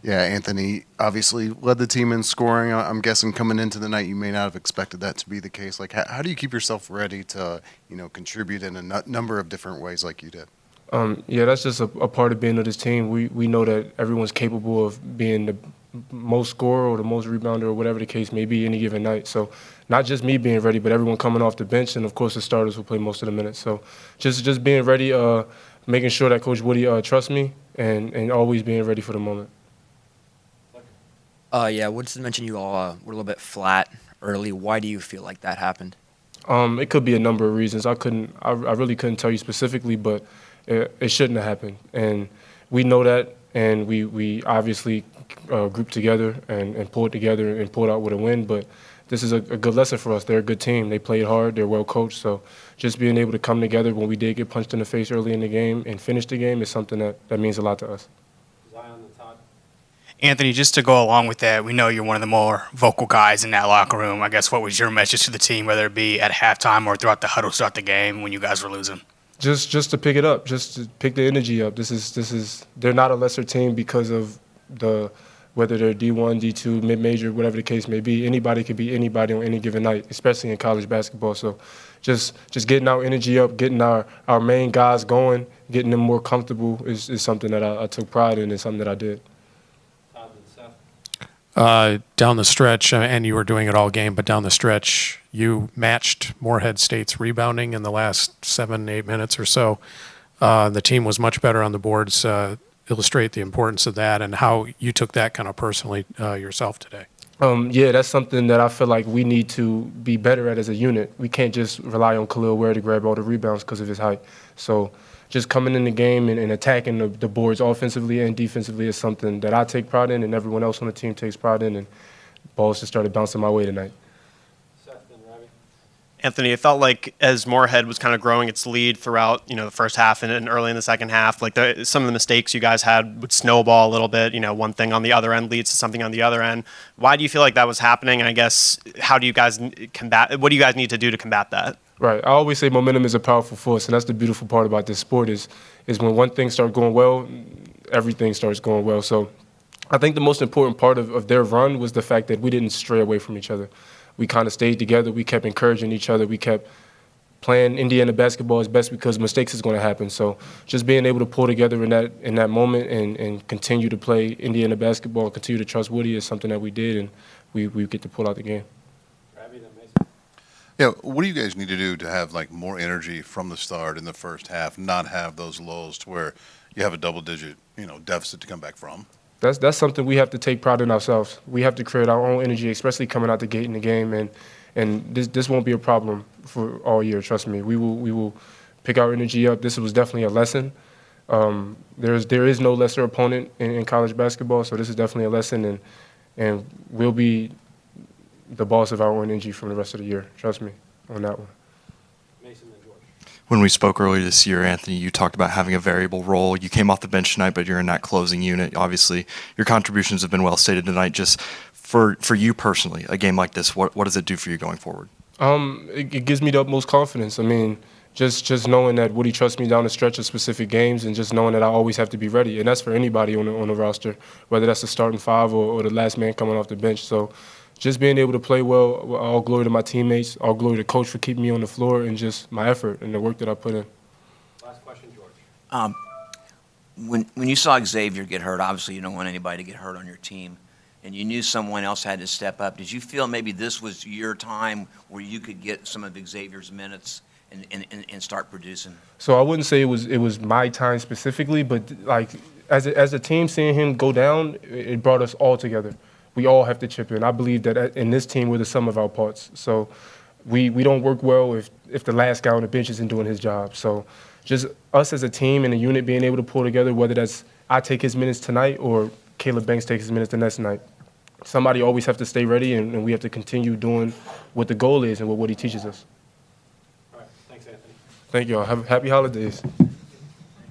Yeah, Anthony obviously led the team in scoring. I'm guessing coming into the night, you may not have expected that to be the case. Like, how do you keep yourself ready to, contribute in a number of different ways like you did? Yeah, that's just a part of being of this team. We know that everyone's capable of being the most scorer or the most rebounder or whatever the case may be any given night. So not just me being ready, but everyone coming off the bench, and of course the starters who play most of the minutes. So just being ready, making sure that Coach Woody trusts me, and always being ready for the moment. Yeah, Woodson mentioned you all were a little bit flat early. Why do you feel like that happened? It could be a number of reasons. I really couldn't tell you specifically, but it shouldn't have happened. And we know that, and we obviously grouped together and pulled together and pulled out with a win. But this is a good lesson for us. They're a good team. They played hard. They're well coached. So just being able to come together when we did get punched in the face early in the game and finish the game is something that means a lot to us. Anthony, just to go along with that, we know you're one of the more vocal guys in that locker room. I guess what was your message to the team, whether it be at halftime or throughout the huddle to start the game when you guys were losing? Just to pick it up, just to pick the energy up. This is they're not a lesser team because of whether they're D1, D2, mid-major, whatever the case may be. Anybody could be anybody on any given night, especially in college basketball. So just getting our energy up, getting our main guys going, getting them more comfortable is something that I took pride in and something that I did. Down the stretch, and you were doing it all game, but down the stretch, you matched Morehead State's rebounding in the last 7-8 minutes or so. The team was much better on the boards. Illustrate the importance of that and how you took that kind of personally yourself today. Yeah, that's something that I feel like we need to be better at as a unit. We can't just rely on Khalil Ware to grab all the rebounds because of his height. So just coming in the game and attacking the boards offensively and defensively is something that I take pride in and everyone else on the team takes pride in, and balls just started bouncing my way tonight. Anthony, it felt like as Morehead was kind of growing its lead throughout, the first half and early in the second half, like some of the mistakes you guys had would snowball a little bit. One thing on the other end leads to something on the other end. Why do you feel like that was happening? And I guess how do you guys combat? What do you guys need to do to combat that? Right. I always say momentum is a powerful force, and that's the beautiful part about this sport is when one thing starts going well, everything starts going well. So I think the most important part of their run was the fact that we didn't stray away from each other. We kind of stayed together. We kept encouraging each other. We kept playing Indiana basketball as best because mistakes is going to happen. So just being able to pull together in that moment and continue to play Indiana basketball and continue to trust Woody is something that we did, and we get to pull out the game. Yeah, what do you guys need to do to have like more energy from the start in the first half, not have those lows to where you have a double-digit, deficit to come back from? That's something we have to take pride in ourselves. We have to create our own energy, especially coming out the gate in the game, and this won't be a problem for all year. Trust me, we will pick our energy up. This was definitely a lesson. There is no lesser opponent in college basketball, so this is definitely a lesson, and we'll be the boss of our own energy from the rest of the year. Trust me on that one. When we spoke earlier this year, Anthony, you talked about having a variable role. You came off the bench tonight, but you're in that closing unit. Obviously, your contributions have been well stated tonight. Just for you personally, a game like this, what does it do for you going forward? It gives me the utmost confidence. I mean, just knowing that Woody trusts me down the stretch of specific games, and just knowing that I always have to be ready. And that's for anybody on the roster, whether that's the starting five or the last man coming off the bench. So just being able to play well, all glory to my teammates, all glory to coach for keeping me on the floor, and just my effort and the work that I put in. Last question, George. When you saw Xavier get hurt, obviously you don't want anybody to get hurt on your team, and you knew someone else had to step up. Did you feel maybe this was your time where you could get some of Xavier's minutes and start producing? So I wouldn't say it was my time specifically, but like as a team, seeing him go down, it brought us all together. We all have to chip in. I believe that in this team, we're the sum of our parts. So we don't work well if the last guy on the bench isn't doing his job. So just us as a team and a unit being able to pull together, whether that's I take his minutes tonight or Caleb Banks takes his minutes the next night. Somebody always have to stay ready, and we have to continue doing what the goal is and what he teaches us. All right. Thanks, Anthony. Thank you all. Happy holidays.